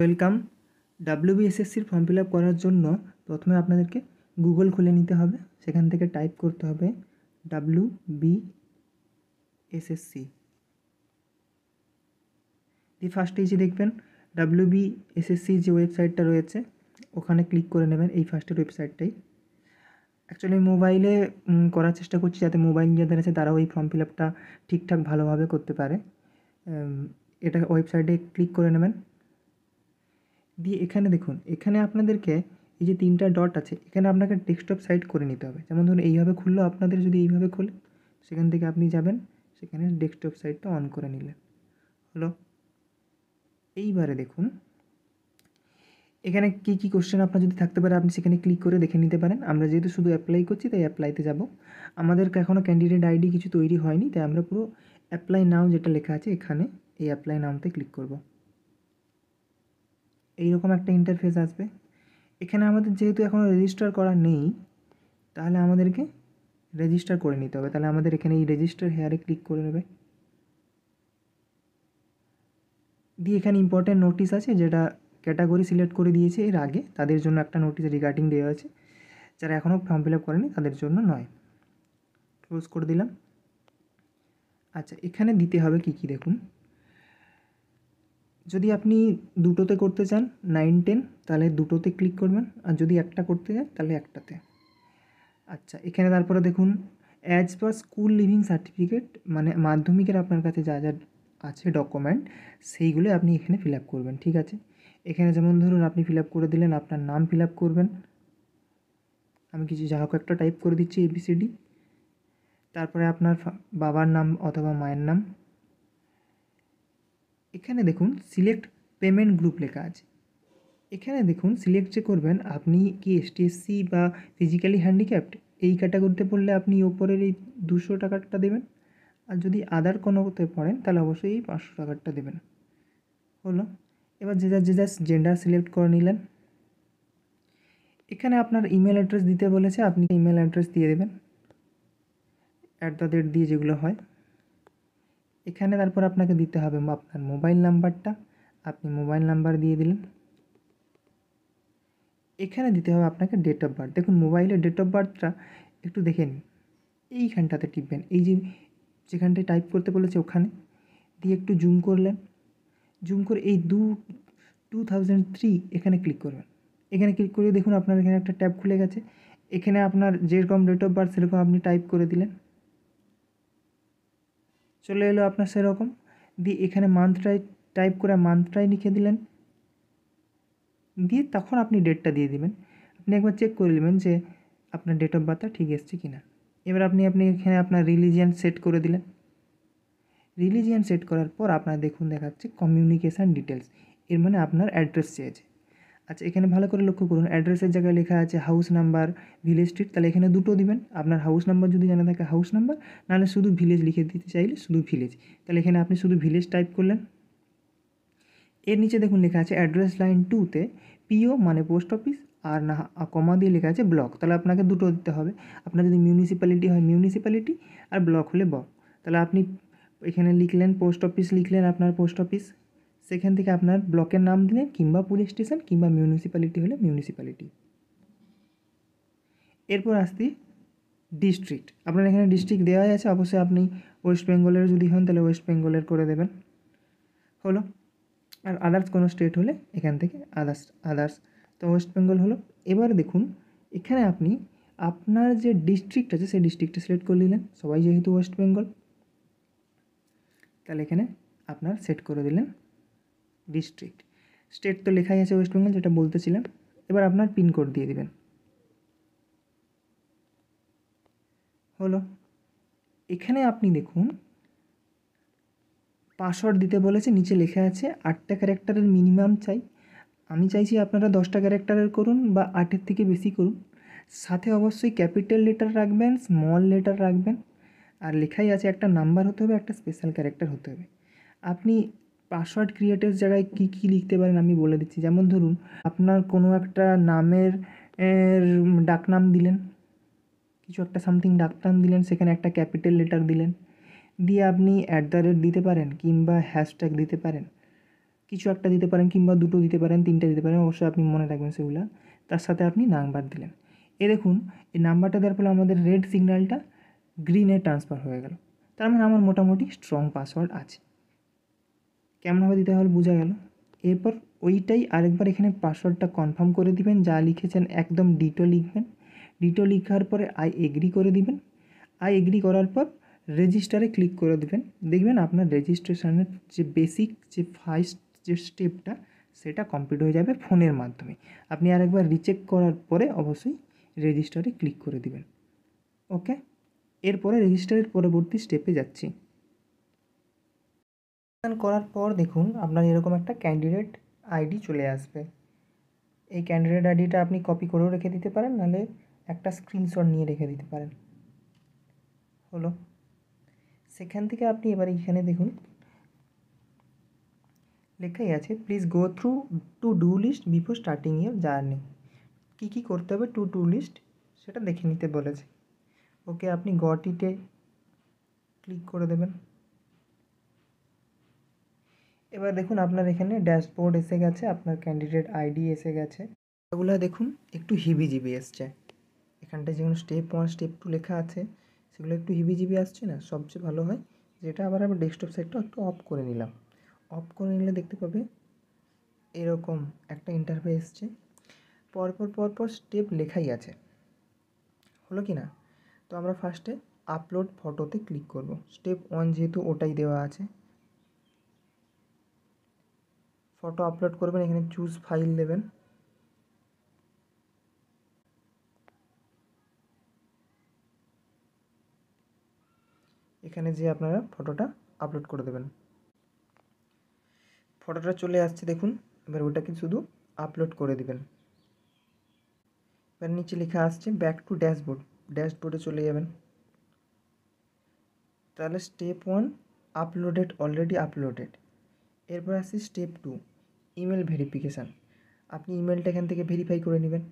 Welcome. ডাব্লিউবিএসএসসির form fill up করার জন্য প্রথমে আপনাদেরকে গুগল খুলে নিতে হবে। সেখান থেকে টাইপ করতে হবে ডাব্লিউবিএসএসসি। দিয়ে ফার্স্টে এসে দেখবেন ডাব্লিউবিএসএসসি যে ওয়েবসাইটটা রয়েছে ওখানে ক্লিক করে নেবেন। এই ফার্স্টের ওয়েবসাইটটাই অ্যাকচুয়ালি মোবাইলে করার চেষ্টা করছি যাতে মোবাইল যাদের আছে তারাও এই ফর্ম ফিল আপটা ঠিকঠাক ভালোভাবে করতে পারে। এটা ওয়েবসাইটে ক্লিক করে নেবেন। দিয়ে এখানে দেখুন, এখানে আপনাদেরকে এই যে 3টা ডট আছে এখানে আপনাকে ডেস্কটপ সাইট করে নিতে হবে। যেমন ধরুন এইভাবে খুললো, আপনাদের যদি এইভাবে খোলে সেখান থেকে আপনি যাবেন, সেখানে ডেস্কটপ সাইটটা অন করে নিলেন। হলো। এইবারে দেখুন এখানে কী কী কোশ্চেন আপনার যদি থাকতে পারে আপনি সেখানে ক্লিক করে দেখে নিতে পারেন। আমরা যেহেতু শুধু অ্যাপ্লাই করছি তাই অ্যাপ্লাইতে যাব। আমাদেরকে এখনও ক্যান্ডিডেট আইডি কিছু তৈরি হয়নি, তাই আমরা পুরো অ্যাপ্লাই নাও যেটা লেখা আছে এখানে এই অ্যাপ্লাই নাওতে ক্লিক করব। এইরকম একটা ইন্টারফেস আসবে। এখানে আমাদের যেহেতু এখনও রেজিস্টার করা নেই তাহলে আমাদেরকে রেজিস্টার করে নিতে হবে। তাহলে আমাদের এখানে এই রেজিস্টার হেয়ারে ক্লিক করে নেবে। দিয়ে এখানে ইম্পর্ট্যান্ট নোটিশ আছে, যেটা ক্যাটাগরি সিলেক্ট করে দিয়েছে এর আগে তাদের জন্য একটা নোটিশ রিগার্ডিং দেওয়া আছে, যারা এখনও ফর্ম ফিল আপ করেনি তাদের জন্য নয়। ক্লোজ করে দিলাম। আচ্ছা, এখানে দিতে হবে কী কী দেখুন। যদি আপনি দুটোতে করতে চান 9-10 তাহলে দুটোতে ক্লিক করবেন, আর যদি একটা করতে চান তাহলে একটাতে। আচ্ছা, এখানে তারপরে দেখুন as per school living certificate, মানে মাধ্যমিকের আপনার কাছে যা যা আছে ডকুমেন্ট সেইগুলো আপনি এখানে ফিল আপ করবেন। ঠিক আছে, এখানে যেমন ধরুন আপনি ফিল আপ করে দিলেন, আপনার নাম ফিল আপ করবেন। আমি কিছু যা হোক একটা টাইপ করে দিচ্ছি ABCD। তারপরে আপনার বাবার নাম অথবা মায়ের নাম। এখানে দেখুন সিলেক্ট পেমেন্ট গ্রুপ লেখা আছে। এখানে দেখুন সিলেক্ট যে করবেন আপনি কি ST/SC বা ফিজিক্যালি হ্যান্ডিক্যাপ্ট এই ক্যাটাগরিতে পড়লে আপনি ওপরের এই 200 টাকাটা দেবেন, আর যদি আদার কোনোতে পড়েন তাহলে অবশ্যই এই 500 টাকাটা দেবেন। হলো। এবার যে যার জেন্ডার সিলেক্ট করে নিলেন। এখানে আপনার ইমেল অ্যাড্রেস দিতে বলেছে, আপনি ইমেল অ্যাড্রেস দিয়ে দেবেন @ দিয়ে যেগুলো হয়। এখানে তারপর আপনাকে দিতে হবে আপনার মোবাইল নাম্বারটা, আপনি মোবাইল নাম্বার দিয়ে দিলেন। এখানে দিতে হবে আপনাকে ডেট অফ বার্থ। দেখুন মোবাইলের ডেট অফ বার্থটা একটু দেখে নিন, এইখানটাতে টিপবেন, এই যে যেখানটায় টাইপ করতে বলেছে ওখানে দিয়ে একটু জুম করলেন। জুম করে এই 2003 এখানে ক্লিক করবেন। এখানে ক্লিক করে দেখুন আপনার এখানে একটা ট্যাব খুলে গেছে। এখানে আপনার যেরকম ডেট অফ বার্থ সেরকম আপনি টাইপ করে দিলেন, চলে এলো আপনার সেরকম। দিয়ে এখানে মান্থটাই টাইপ করে মান্থটাই লিখে দিলেন, দিয়ে তখন আপনি ডেটটা দিয়ে দিবেন। আপনি একবার চেক করে নেবেন যে আপনার ডেট অফ বার্থটা ঠিক এসছে কি না। এবার আপনি এখানে আপনার রিলিজিয়ান সেট করে দিলেন। রিলিজিয়ান সেট করার পর আপনার দেখুন দেখাচ্ছে কমিউনিকেশান ডিটেলস, এর মানে আপনার অ্যাড্রেস চেয়েছে। আচ্ছা, এখানে ভালো করে লক্ষ্য করুন, অ্যাড্রেসের জায়গায় লেখা আছে হাউস নাম্বার, ভিলেজ স্ট্রিট, তাহলে এখানে দুটো দিবেন। আপনার হাউস নাম্বার যদি জানা থাকে হাউস নাম্বার, নাহলে শুধু ভিলেজ লিখে দিতে চাইলে শুধু ভিলেজ, তাহলে এখানে আপনি শুধু ভিলেজ টাইপ করলেন। এর নিচে দেখুন লেখা আছে অ্যাড্রেস লাইন 2তে PO মানে পোস্ট অফিস, আর না কমা দিয়ে লেখা আছে ব্লক, তাহলে আপনাকে দুটো দিতে হবে। আপনার যদি মিউনিসিপ্যালিটি হয় মিউনিসিপ্যালিটি, আর ব্লক হলে ব্লক। তাহলে আপনি এখানে লিখলেন পোস্ট অফিস, লিখলেন আপনার পোস্ট অফিস, সেখান থেকে আপনার ব্লকের নাম দিলেন, কিংবা পুলিশ স্টেশন, কিংবা মিউনিসিপ্যালিটি হলে মিউনিসিপ্যালিটি। এরপর আসছি ডিস্ট্রিক্ট। আপনার এখানে ডিস্ট্রিক্ট দেওয়াই আছে, অবশ্যই আপনি ওয়েস্ট বেঙ্গলের যদি হন তাহলে ওয়েস্ট বেঙ্গলের করে দেবেন। হলো। আর আদার্স কোনো স্টেট হলে এখান থেকে আদার্স। তো ওয়েস্ট বেঙ্গল হলো। এবার দেখুন এখানে আপনি আপনার যে ডিস্ট্রিক্ট আছে সেই ডিস্ট্রিক্টটা সিলেক্ট করে নিলেন, সবাই যেহেতু ওয়েস্ট বেঙ্গল, তাহলে এখানে আপনার সেট করে দিলেন ডিস্ট্রিক্ট। স্টেট তো লেখাই আছে ওয়েস্ট বেঙ্গল, যেটা বলতেছিলাম। এবার আপনার পিনকোড দিয়ে দিবেন। হলো। এখানে আপনি দেখুন পাসওয়ার্ড দিতে বলেছে, নিচে লেখা আছে 8টা ক্যারেক্টারের মিনিমাম চাই। আমি চাইছি আপনারা 10টা ক্যারেক্টারের করুন বা 8-এর থেকে বেশি করুন। সাথে অবশ্যই ক্যাপিটাল লেটার রাখবেন, স্মল লেটার রাখবেন, আর লেখাই আছে একটা নাম্বার হতে হবে, একটা স্পেশাল ক্যারেক্টার হতে হবে। আপনি পাসওয়ার্ড ক্রিয়েটের জায়গায় কী কী লিখতে পারেন আমি বলে দিচ্ছি। যেমন ধরুন আপনার কোনো একটা নামের ডাকনাম দিলেন, কিছু একটা সামথিং ডাকনাম দিলেন, সেখানে একটা ক্যাপিটাল লেটার দিলেন, দিয়ে আপনি @ দিতে পারেন কিংবা হ্যাশট্যাগ দিতে পারেন। কিছু একটা দিতে পারেন, কিংবা 2টো দিতে পারেন, 3টে দিতে পারেন, অবশ্যই আপনি মনে রাখবেন সেগুলা। তার সাথে আপনি নাম্বার দিলেন। দেখুন এই নাম্বারটা দেওয়ার ফলে আমাদের রেড সিগন্যালটা গ্রিনে ট্রান্সফার হয়ে গেল। তার মানে আমার মোটামুটি স্ট্রং পাসওয়ার্ড আছে। কেমনভাবে দিতে হবে বোঝা গেল। এরপর ওইটাই আরেকবার এখানে পাসওয়ার্ডটা কনফার্ম করে দিবেন, যা লিখেছেন একদম ডিটো লিখবেন। ডিটো লেখার পরে আই এগ্রি করে দিবেন। আই এগ্রি করার পর রেজিস্টারে ক্লিক করে দেবেন। দেখবেন আপনার রেজিস্ট্রেশনের যে বেসিক যে ফার্স্ট যে স্টেপটা সেটা কমপ্লিট হয়ে যাবে ফোনের মাধ্যমে। আপনি আরেকবার রিচেক করার পরে অবশ্যই রেজিস্টারে ক্লিক করে দিবেন। ওকে, এরপরে রেজিস্টারের পরবর্তী স্টেপে যাচ্ছি। করার পর দেখুন আপনার এরকম একটা ক্যান্ডিডেট আইডি চলে আসবে। এই ক্যান্ডিডেট আইডিটা আপনি কপি করেও রেখে দিতে পারেন, নাহলে একটা স্ক্রিনশট নিয়ে রেখে দিতে পারেন। হলো, সেখান থেকে আপনি এবার এখানে দেখুন লেখাই আছে please go through to do list before starting your journey. কী কী করতে হবে টু ডু লিস্ট সেটা দেখে নিতে বলেছে। ওকে, আপনি গট ইটে ক্লিক করে দেবেন। এবার দেখুন আপনার এখানে ড্যাশবোর্ড এসে গেছে, আপনার ক্যান্ডিডেট আইডি এসে গেছে। এগুলো দেখুন একটু হিবিজিবি এসছে। এখানটায় যেগুলো স্টেপ 1 স্টেপ 2 লেখা আছে সেগুলো একটু হিবিজিবি আসছে না। সবচেয়ে ভালো হয় যেটা আবার আমি ডেস্কটপ সাইটটা একটু অফ করে নিলাম। অফ করে নিলে দেখতে পাবে এরকম একটা ইন্টারফেস এসছে। পরপর স্টেপ লেখাই আছে। হলো কি না? তো আমরা ফার্স্টে আপলোড ফটোতে ক্লিক করব। স্টেপ 1 যেহেতু ওটাই দেওয়া আছে, ফটো আপলোড করবেন। এখানে চুজ ফাইল দেবেন। এখানে যে আপনারা ফটোটা আপলোড করে দেবেন। ফটোটা চলে আসছে দেখুন। এবার ওটাকে শুধু আপলোড করে দিবেন। এবার নিচে লেখা আসছে ব্যাক টু ড্যাশবোর্ড। ড্যাশবোর্ডে চলে যাবেন। তাহলে স্টেপ 1 আপলোডেড, অলরেডি আপলোডেড। এরপর আসছে স্টেপ 2 ইমেল ভেরিফিকেশান। আপনি ইমেলটা এখান থেকে ভেরিফাই করে নেবেন।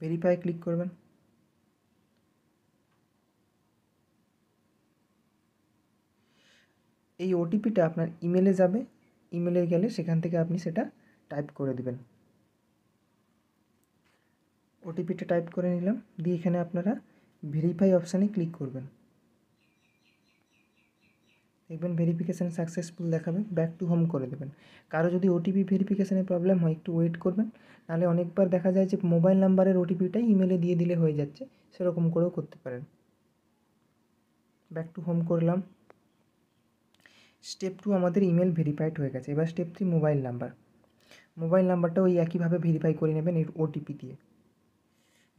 ভেরিফাই ক্লিক করবেন। এই ওটিপিটা আপনার ইমেলে যাবে। ইমেলে গেলে সেখান থেকে আপনি সেটা টাইপ করে দেবেন। ওটিপিটা টাইপ করে নিলাম, দিয়ে এখানে আপনারা ভেরিফাই অপশানে ক্লিক করবেন। দেখবেন ভেরিফিকেশান সাকসেসফুল দেখাবে, ব্যাক টু হোম করে দেবেন। কারো যদি ওটিপি ভেরিফিকেশানে প্রবলেম হয় একটু ওয়েট করবেন, নাহলে অনেকবার দেখা যায় যে মোবাইল নাম্বারের ওটিপিটাই ইমেলে দিয়ে দিলে হয়ে যাচ্ছে, সেরকম করেও করতে পারেন। ব্যাক টু হোম করলাম। স্টেপ 2 আমাদের ইমেল ভেরিফাইড হয়ে গেছে। এবার স্টেপ 3 মোবাইল নাম্বার। মোবাইল নাম্বারটা ওই একইভাবে ভেরিফাই করে নেবেন এর ওটিপি দিয়ে।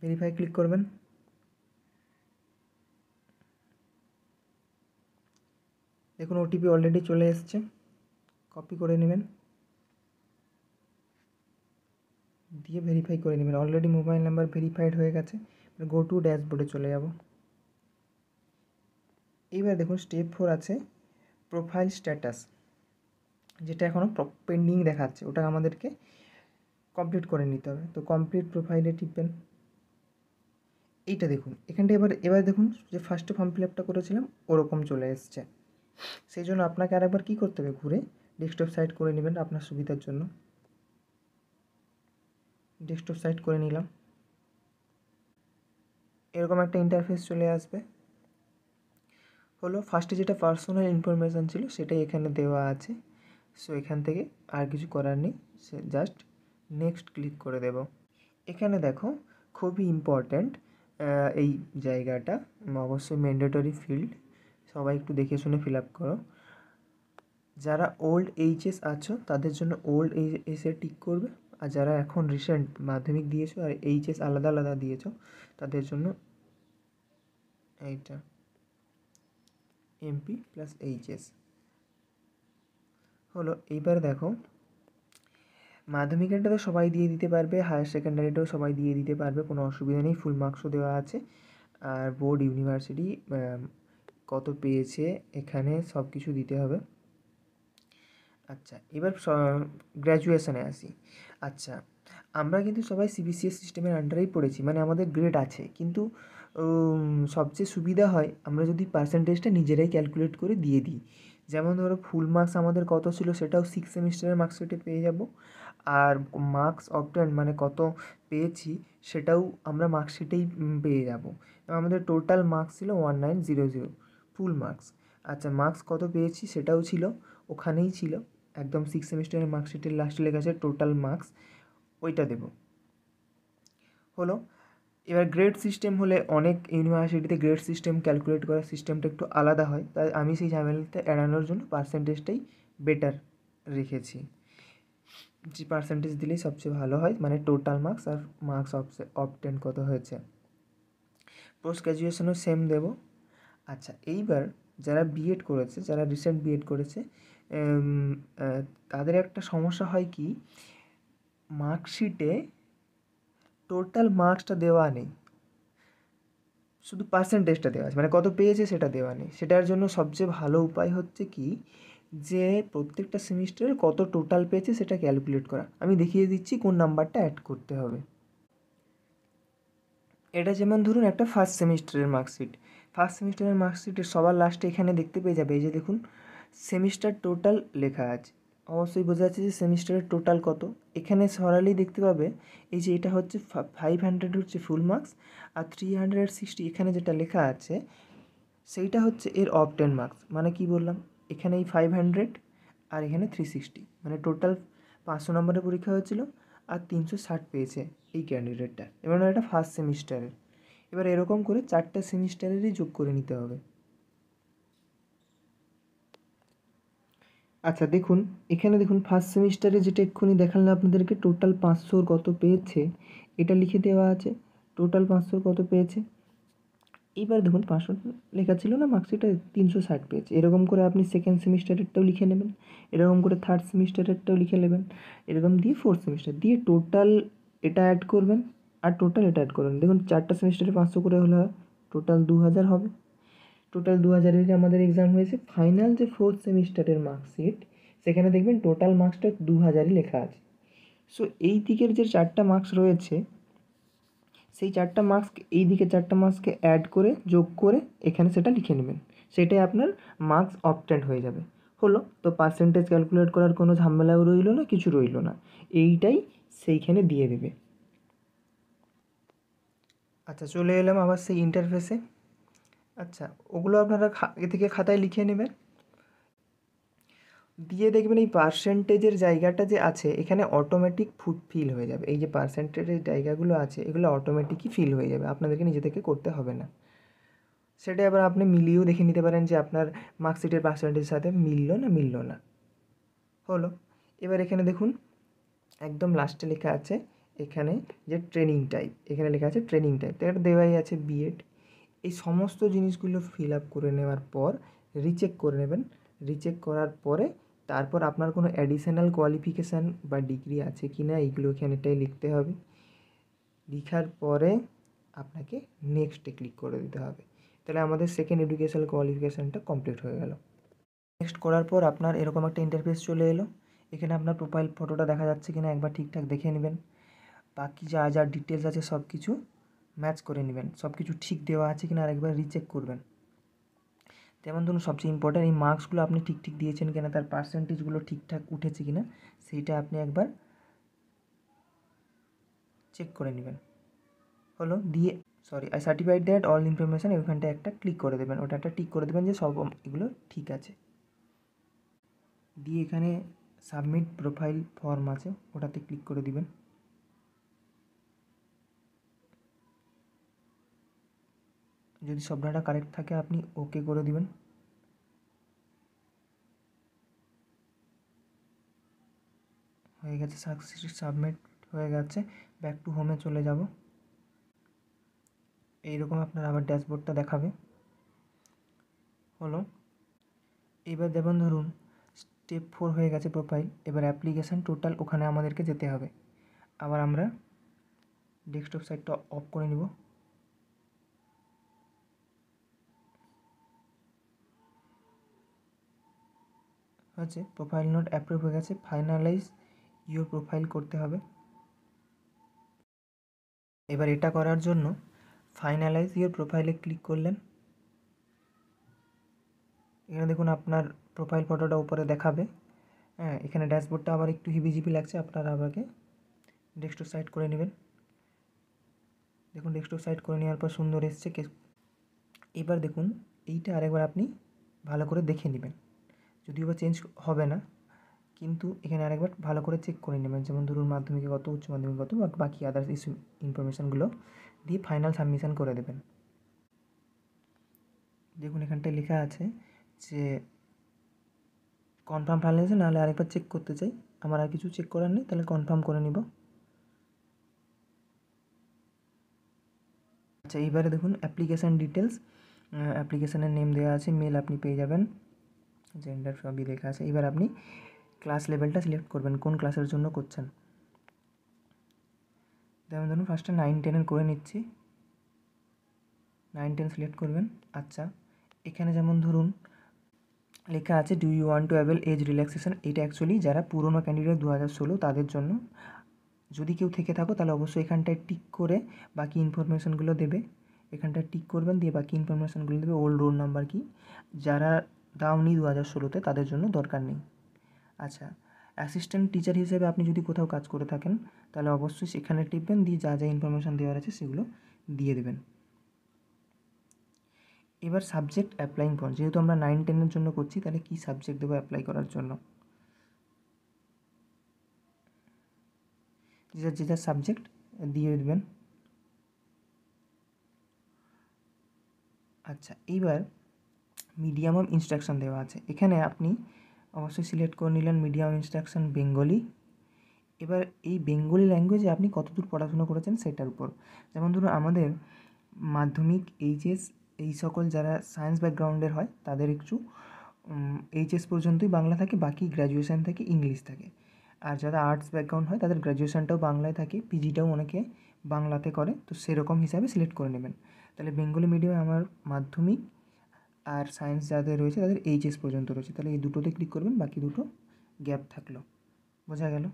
ভেরিফাই ক্লিক করবেন। দেখুন ওটিপি অলরেডি চলে এসছে। কপি করে নেবেন, দিয়ে ভেরিফাই করে নেবেন। অলরেডি মোবাইল নাম্বার ভেরিফাইড হয়ে গেছে। গো টু ড্যাশবোর্ডে চলে যাব। এইবার দেখুন স্টেপ 4 আছে প্রোফাইল স্ট্যাটাস, যেটা এখনও পেন্ডিং দেখাচ্ছে, ওটা আমাদেরকে কমপ্লিট করে নিতে হবে। তো কমপ্লিট প্রোফাইলে টিপবেন। এইটা দেখুন এখানটা এবার দেখুন যে ফার্স্টে ফর্ম ফিল আপটা করেছিলাম ওরকম চলে এসছে। সেই জন্য আপনাকে আরেকবার কী করতে হবে, ঘুরে ডেস্কটপ সাইট করে নেবেন আপনার সুবিধার জন্য। ডেস্কটপ সাইট করে নিলাম। এরকম একটা ইন্টারফেস চলে আসবে। হলো ফার্স্টে যেটা পার্সোনাল ইনফরমেশান ছিল সেটাই এখানে দেওয়া আছে। সো এখান থেকে আর কিছু করার নেই, সে জাস্ট নেক্সট ক্লিক করে দেব। এখানে দেখো খুবই ইম্পর্ট্যান্ট এই জায়গাটা, অবশ্যই ম্যান্ডেটরি ফিল্ড, সবাই একটু দেখে শুনে ফিল আপ করো। যারা ওল্ড এইচএস আছো তাদের জন্য ওল্ড এইচএসে টিক করবে, আর যারা এখন রিসেন্ট মাধ্যমিক দিয়েছো আর এইচএস আলাদা আলাদা দিয়েছো তাদের জন্য এইটা এমপি প্লাস এইচএস। হলো, এইবার দেখো মাধ্যমিকেরটা তো সবাই দিয়ে দিতে পারবে, হায়ার সেকেন্ডারিটাও সবাই দিয়ে দিতে পারবে, কোনো অসুবিধা নেই, ফুল মার্কসও দেওয়া আছে। আর বোর্ড ইউনিভার্সিটি কত পেয়েছে এখানে সব কিছু দিতে হবে। আচ্ছা, এবার গ্র্যাজুয়েশনে আসি। আচ্ছা, আমরা কিন্তু সবাই সিবিসিএস সিস্টেমের আন্ডারেই পড়েছি, মানে আমাদের গ্রেড আছে, কিন্তু সবচেয়ে সুবিধা হয় আমরা যদি পার্সেন্টেজটা নিজেরাই ক্যালকুলেট করে দিয়ে দিই, যেমন ধরো ফুল মার্কস আমাদের কত ছিল সেটাও 6 সেমিস্টারের মার্কশিটে পেয়ে যাব, আর মার্কস অবটেন্ড মানে কত পেয়েছি সেটাও আমরা মার্কশিটেই পেয়ে যাব। আমাদের টোটাল মার্কস ছিল 1900 ফুল মার্কস। আচ্ছা, মার্কস কত পেয়েছি সেটাও ছিল, ওখানেই ছিল একদম 6 সেমিস্টারের মার্কশিটের লাস্টে লেখা আছে টোটাল মার্কস, ওইটা দেব। হলো। এবার গ্রেড সিস্টেম হলে অনেক ইউনিভার্সিটিতে গ্রেড সিস্টেম ক্যালকুলেট করার সিস্টেমটা একটু আলাদা হয়, তাই আমি সেই ঝামেলাটা এড়ানোর জন্য পার্সেন্টেজটাই বেটার রেখেছি। যে পার্সেন্টেজ দিলেই সবচেয়ে ভালো হয়, মানে টোটাল মার্কস আর মার্কস অবটেন কত হয়েছে। পোস্ট গ্র্যাজুয়েশনও সেম দেব। আচ্ছা, এইবার যারা বিএড করেছে, যারা রিসেন্ট বিএড করেছে, তাদের একটা সমস্যা হয় কি, মার্কশিটে টোটাল মার্কসটা দেওয়া নেই, শুধু পার্সেন্টেজটা দেওয়া আছে, মানে কত পেয়েছে সেটা দেওয়া নেই। সেটার জন্য সবচেয়ে ভালো উপায় হচ্ছে কি, যে প্রত্যেকটা সেমিস্টারে কত টোটাল পেয়েছে সেটা ক্যালকুলেট করা। আমি দেখিয়ে দিচ্ছি কোন নাম্বারটা অ্যাড করতে হবে। এটা যেমন ধরুন একটা ফার্স্ট সেমিস্টারের মার্কশিট। ফার্স্ট সেমিস্টারের মার্কশিটের সবার লাস্টে এখানে দেখতে পেয়ে যাবে, এই যে দেখুন সেমিস্টার টোটাল লেখা আছে। অবশ্যই বোঝা যাচ্ছে যে সেমিস্টারের টোটাল কত। এখানে সরালেই দেখতে পাবে এই যে এটা হচ্ছে 500 হচ্ছে ফুল মার্কস, আর 360 এখানে যেটা লেখা আছে সেইটা হচ্ছে এর অবটেন মার্কস। মানে কি বললাম, এখানে এই 500 আর এখানে 360, মানে টোটাল 500 নম্বরের পরীক্ষা হয়েছিল আর 360 পেয়েছে এই ক্যান্ডিডেটটা। এবার এটা ফার্স্ট সেমিস্টারের। এবার এরকম করে 4টে সেমিস্টারেরই যোগ করে নিতে হবে। আচ্ছা দেখুন, এখানে দেখুন ফার্স্ট সেমিস্টারে যেটা এক্ষুনি দেখালাম আপনাদেরকে টোটাল 500 কত পেয়েছে এটা লিখে দেওয়া আছে, টোটাল 500 কত পেয়েছে। এইবার দেখুন 500 লেখা ছিল না মার্কশিটে, 360 পেয়েছে। এরকম করে আপনি সেকেন্ড সেমিস্টারেরটাও লিখে নেবেন, এরকম করে থার্ড সেমিস্টারেরটাও লিখে নেবেন, এরকম দিয়ে ফোর্থ সেমিস্টার দিয়ে টোটাল এটা অ্যাড করবেন আর টোটাল এটা অ্যাড করবেন। দেখুন 4টা সেমিস্টারে 500 করে হলে টোটাল 2000 হবে। টোটাল 2000-এর আমাদের এক্সাম হয়েছে। ফাইনাল যে ফোর্থ সেমিস্টারের মার্কশিট সেখানে দেখবেন টোটাল মার্কসটা 2000-ই লেখা আছে। সো এই দিকের যে 4টা মার্কস রয়েছে সেই 4টা মার্কস এই দিকে 4টা মার্কসকে অ্যাড করে যোগ করে এখানে সেটা লিখে নেবেন, সেটাই আপনার মার্কস অবটেন্ড হয়ে যাবে। হলো তো, পার্সেন্টেজ ক্যালকুলেট করার কোনো ঝামেলাও রইলো না, কিছু রইলো না, এইটাই সেইখানে দিয়ে দেবে। আচ্ছা, চলে এলাম আবার সেই ইন্টারফেসে। আচ্ছা, ওগুলো আপনারা এ থেকে খাতায় লিখে নেবেন, দিয়ে দেখবেন এই পার্সেন্টেজের জায়গাটা যে আছে এখানে অটোমেটিক ফিল হয়ে যাবে। এই যে পার্সেন্টেজের জায়গাগুলো আছে এগুলো অটোমেটিকই ফিল হয়ে যাবে, আপনাদেরকে নিজে থেকে করতে হবে না। সেটা এবার আপনি মিলিয়েও দেখে নিতে পারেন যে আপনার মার্কশিটের পার্সেন্টেজের সাথে মিললো না। হলো। এবার এখানে দেখুন একদম লাস্টে লেখা আছে এখানে যে ট্রেনিং টাইপ, এখানে লেখা আছে ট্রেনিং টাইপ, তো এটা দেওয়াই আছে বিএড। এই সমস্ত জিনিসগুলো ফিল আপ করে নেওয়ার পর রিচেক করে নেবেন। রিচেক করার পরে তারপর আপনার কোনো অ্যাডিশনাল কোয়ালিফিকেশান বা ডিগ্রি আছে কি না এইগুলো এখানেটাই লিখতে হবে। লেখার পরে আপনাকে নেক্সটে ক্লিক করে দিতে হবে। তাহলে আমাদের সেকেন্ড এডুকেশনাল কোয়ালিফিকেশানটা কমপ্লিট হয়ে গেল। নেক্সট করার পর আপনার এরকম একটা ইন্টারফেস চলে এলো। এখানে আপনার প্রোফাইল ফটোটা দেখা যাচ্ছে কিনা একবার ঠিকঠাক দেখে নেবেন। বাকি যা যা ডিটেলস আছে সব কিছু ম্যাচ করে নেবেন, সব কিছু ঠিক দেওয়া আছে কিনা আরেকবার রিচেক করবেন। যেমন ধরুন সবচেয়ে ইম্পর্ট্যান্ট এই মার্কসগুলো আপনি ঠিক দিয়েছেন কিনা, তার পার্সেন্টেজগুলো ঠিকঠাক উঠেছে কিনা সেইটা আপনি একবার চেক করে নেবেন। হলো, দিয়ে I certified that all information ওইখানটা একটা ক্লিক করে দেবেন, ওটা একটা টিক করে দেবেন যে সব এগুলো ঠিক আছে। দিয়ে এখানে সাবমিট প্রোফাইল ফর্ম আছে ওটাতে ক্লিক করে দিবেন। যদি সব ডাটা কারেক্ট থাকে আপনি ওকে করে দিবেন। হয়ে গেছে, সাকসেসফুলি সাবমিট হয়ে গেছে। ব্যাক টু হোমে চলে যাব। এইরকম আপনার আবার ড্যাশবোর্ডটা দেখাবে। হলো, এবার যেমন ধরুন স্টেপ 4 হয়ে গেছে প্রোফাইল, এবার অ্যাপ্লিকেশান টোটাল ওখানে আমাদেরকে যেতে হবে। আবার আমরা ডেস্কটপ সাইটটা অফ করে নিব। হচ্ছে প্রোফাইল নোট অ্যাপ্রুভ হয়ে গেছে, ফাইনালাইজ ইওর প্রোফাইল করতে হবে। এবার এটা করার জন্য ফাইনালাইজ ইওর প্রোফাইলে ক্লিক করলেন। এখানে দেখুন আপনার প্রোফাইল ফটোটা উপরে দেখাবে। হ্যাঁ, এখানে ড্যাশবোর্ডটা আবার একটু হিবিজিবি লাগছে, আপনারা আবারকে ডেস্কটপ সাইড করে নেবেন। দেখুন ডেস্কটপ সাইড করে নেওয়ার পর সুন্দর এসছে। এবার দেখুন এইটা আরেকবার আপনি ভালো করে দেখে নেবেন, যদিও বা চেঞ্জ হবে না, কিন্তু এখানে আরেকবার ভালো করে চেক করে নেবেন। যেমন ধরুন মাধ্যমিকে কত, উচ্চ মাধ্যমিকে কত, বাকি আদার্স ইনফরমেশানগুলো দিয়ে ফাইনাল সাবমিশান করে দেবেন। দেখুন এখানটায় লেখা আছে যে কনফার্ম ফাইনাল হয়েছে, নাহলে আরেকবার চেক করতে চাই। আমার আর কিছু চেক করার নেই, তাহলে কনফার্ম করে নিব। আচ্ছা, এইবারে দেখুন অ্যাপ্লিকেশান ডিটেলস, অ্যাপ্লিকেশানের নেম দেওয়া আছে, মেল আপনি পেয়ে যাবেন, জেন্ডার সবই লেখা আছে। এবার আপনি ক্লাস লেভেলটা সিলেক্ট করবেন, কোন ক্লাসের জন্য করছেন। যেমন ধরুন ফার্স্টে 9-10 করে নিচ্ছি, 9-10 সিলেক্ট করবেন। আচ্ছা, এখানে যেমন ধরুন লেখা আছে do you want to avail age relaxation, এটা অ্যাকচুয়ালি যারা পুরনো ক্যান্ডিডেট 2016 তাদের জন্য। যদি কেউ থেকে থাকো তাহলে অবশ্যই এখানটায় টিক করে বাকি ইনফরমেশানগুলো দেবে। এখানটায় টিক করবেন, দিয়ে বাকি ইনফরমেশানগুলো দেবে। ওল্ড রোল নাম্বার কি, যারা দাওনি 2016-তে তাদের জন্য দরকার নেই। আচ্ছা, অ্যাসিস্ট্যান্ট টিচার হিসেবে আপনি যদি কোথাও কাজ করে থাকেন তাহলে অবশ্যই সেখানে টিপবেন, দিয়ে যা যা ইনফরমেশান দেওয়ার আছে সেগুলো দিয়ে দেবেন। এবার সাবজেক্ট অ্যাপ্লাইং ফর, যেহেতু আমরা 9-10-এর জন্য করছি, তাহলে কী সাবজেক্ট দেবো অ্যাপ্লাই করার জন্য। যে যার সাবজেক্ট দিয়ে দেবেন। আচ্ছা, এইবার মিডিয়াম অফ ইনস্ট্রাকশন দেওয়া আছে, এখানে আপনি অবশ্যই সিলেক্ট করে নিলেন মিডিয়াম ইনস্ট্রাকশন বেঙ্গলি। এবার এই বেঙ্গলি ল্যাঙ্গুয়েজে আপনি কতদূর পড়াশুনো করেছেন সেটার উপর। যেমন ধরুন আমাদের মাধ্যমিক, এইচএস, এই সকল যারা সায়েন্স ব্যাকগ্রাউন্ডের হয় তাদের একটু এইচএস পর্যন্তই বাংলা থাকে, বাকি গ্র্যাজুয়েশান থেকে ইংলিশ থাকে। আর যারা আর্টস ব্যাকগ্রাউন্ড হয় তাদের গ্র্যাজুয়েশানটাও বাংলায় থাকে, পিজিটাও অনেকে বাংলাতে করে, তো সেরকম হিসাবে সিলেক্ট করে নেবেন। তাহলে বেঙ্গলি মিডিয়ামে আমার মাধ্যমিক আর সায়েন্স যাদের রয়েছে তাদের এইচএস পর্যন্ত রয়েছে, তাহলে এই দুটোতে ক্লিক করবেন, বাকি দুটো গ্যাপ থাকলো। বোঝা গেল?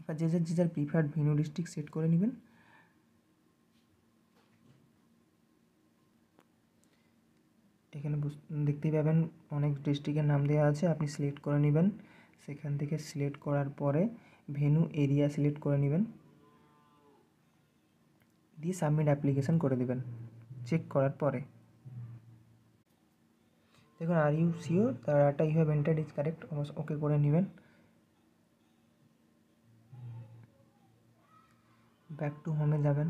এবার যে যার প্রিফার্ড ভেন্যু ডিস্ট্রিক্ট সেট করে নেবেন। এখানে দেখতেই পাবেন অনেক ডিস্ট্রিক্টের নাম দেওয়া আছে, আপনি সিলেক্ট করে নেবেন। সেখান থেকে সিলেক্ট করার পরে ভেন্যু এরিয়া সিলেক্ট করে নেবেন, দিয়ে সাবমিট অ্যাপ্লিকেশান করে দেবেন। চেক করার পরে দেখুন are you sure the data you have entered is correct, okay করে নেবেন। ব্যাক টু হোমে যাবেন।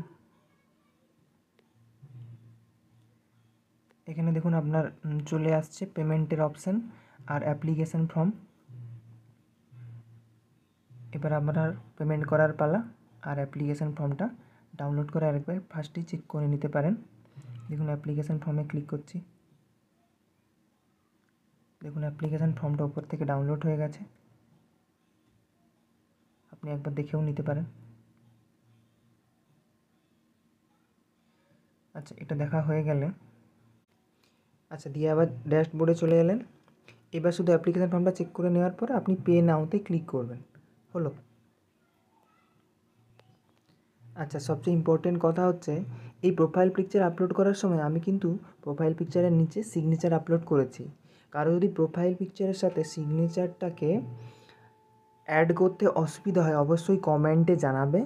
এখানে দেখুন আপনার চলে আসছে পেমেন্টের অপশান আর অ্যাপ্লিকেশান ফর্ম। এবার আপনার পেমেন্ট করার পালা, আর অ্যাপ্লিকেশান ফর্মটা ডাউনলোড করে আরেকবার ফার্স্টেই চেক করে নিতে পারেন। দেখুন অ্যাপ্লিকেশান ফর্মে ক্লিক করছি, দেখুন অ্যাপ্লিকেশান ফর্মটা উপর থেকে ডাউনলোড হয়ে গেছে, আপনি একবার দেখেও নিতে পারেন। আচ্ছা, এটা দেখা হয়ে গেলে আচ্ছা দিয়ে আবার ড্যাশবোর্ডে চলে এলেন। এবার শুধু অ্যাপ্লিকেশান ফর্মটা চেক করে নেওয়ার পরে আপনি পে নাওতে ক্লিক করবেন, হলো। আচ্ছা, সবচেয়ে ইম্পর্টেন্ট কথা হচ্ছে এই প্রোফাইল পিকচার আপলোড করার সময় আমি কিন্তু প্রোফাইল পিকচারের নিচে সিগনেচার আপলোড করেছি। কারো যদি প্রোফাইল পিকচারের সাথে সিগনেচারটাকে অ্যাড করতে অসুবিধা হয় অবশ্যই কমেন্টে জানাবে,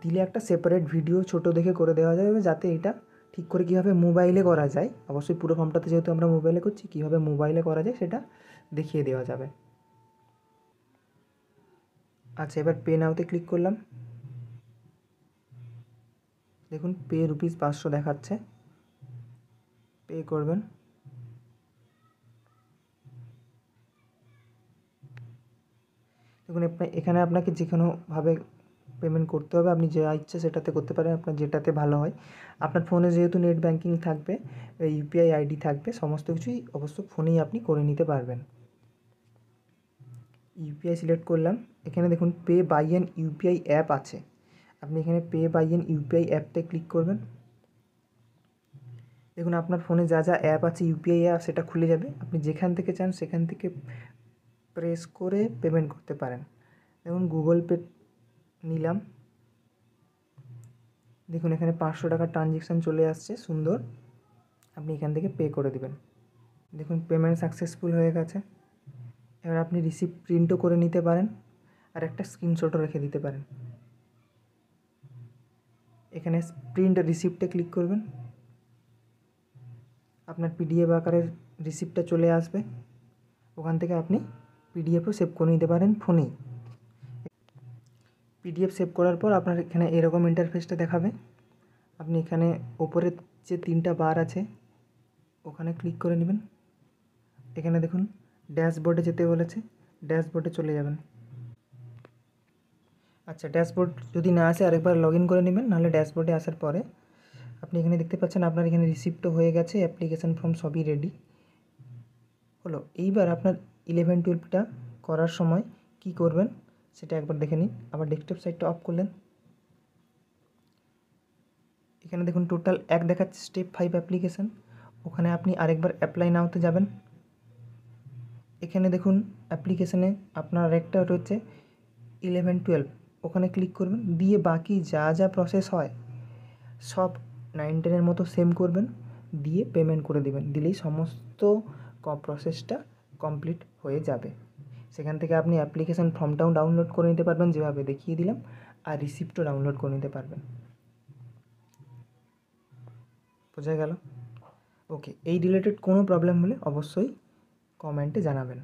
দিলে একটা সেপারেট ভিডিও ছোটো দেখে করে দেওয়া যাবে, যাতে এটা ঠিক করে কীভাবে মোবাইলে করা যায়, অবশ্যই পুরো ফর্মটাতে যেহেতু আমরা মোবাইলে করছি, কীভাবে মোবাইলে করা যায় সেটা দেখিয়ে দেওয়া যাবে। আচ্ছা, এবার পে নাওতে ক্লিক করলাম। দেখুন পে ₹500 দেখাচ্ছে, পে করবেন। দেখুন এখানে আপনাকে যে কোনোভাবে পেমেন্ট করতে হবে, আপনি যা ইচ্ছে সেটাতে করতে পারেন, আপনার যেটাতে ভালো হয়। আপনার ফোনে যেহেতু নেট ব্যাঙ্কিং থাকবে, ইউপিআই আইডি থাকবে, সমস্ত কিছুই অবশ্য ফোনেই আপনি করে নিতে পারবেন। ইউপিআই সিলেক্ট করলাম। এখানে দেখুন pay by an UPI app আছে, আপনি এখানে পে বাই অ্যান ইউপিআই অ্যাপতে ক্লিক করবেন। দেখুন আপনার ফোনে যা যা অ্যাপ আছে ইউপিআই অ্যাপ সেটা খুলে যাবে, আপনি যেখান থেকে চান সেখান থেকে প্রেস করে পেমেন্ট করতে পারেন। দেখুন গুগল পে নিলাম, দেখুন এখানে 500 টাকার ট্রানজ্যাকশান চলে আসছে, সুন্দর। আপনি এখান থেকে পে করে দেবেন। দেখুন পেমেন্ট সাকসেসফুল হয়ে গেছে। এবার আপনি রিসিপ্ট প্রিন্টও করে নিতে পারেন আর একটা স্ক্রিনশটও রেখে দিতে পারেন। এখানে প্রিন্ট রিসিপ্টে ক্লিক করবেন, আপনার পিডিএফ আকারের রিসিপ্টটা চলে আসবে। ওখান থেকে আপনি পিডিএফও সেভ করে নিতে পারেন ফোনেই। পিডিএফ সেভ করার পর আপনার এখানে এরকম ইন্টারফেসটা দেখাবে। আপনি এখানে ওপরে যে 3টা বার আছে ওখানে ক্লিক করে নেবেন। এখানে দেখুন ড্যাশবোর্ডে যেতে বলেছে, ড্যাশবোর্ডে চলে যাবেন। আচ্ছা, ড্যাশবোর্ড যদি না আসে আরেকবার লগ ইন করে নেবেন, নাহলে ড্যাশবোর্ডে আসার পরে আপনি এখানে দেখতে পাচ্ছেন আপনার এখানে রিসিপ্টও হয়ে গেছে, অ্যাপ্লিকেশান ফর্ম সবই রেডি হলো। এইবার আপনার 11-12টা করার সময় কি করবেন সেটা একবার দেখে নিন। আবার ডেস্কটপ সাইটটা অফ করলেন, এখানে দেখুন টোটাল 1 দেখাচ্ছে স্টেপ 5 অ্যাপ্লিকেশান। ওখানে আপনি আরেকবার অ্যাপ্লাই নাওতে যাবেন। এখানে দেখুন অ্যাপ্লিকেশানে আপনার আরেকটা রয়েছে 11-12, ওখানে ক্লিক করবেন, দিয়ে বাকি যা যা প্রসেস হয় সব 9-10-এর মতো সেম করবেন, দিয়ে পেমেন্ট করে দেবেন। দিলেই সমস্ত প্রসেসটা কমপ্লিট হয়ে যাবে। সেখান থেকে আপনি অ্যাপ্লিকেশান ফর্মটাও ডাউনলোড করে নিতে পারবেন যেভাবে দেখিয়ে দিলাম, আর রিসিপ্টও ডাউনলোড করে নিতে পারবেন। বোঝা গেল? ওকে, এই রিলেটেড কোনো প্রবলেম হলে অবশ্যই কমেন্টে জানাবেন।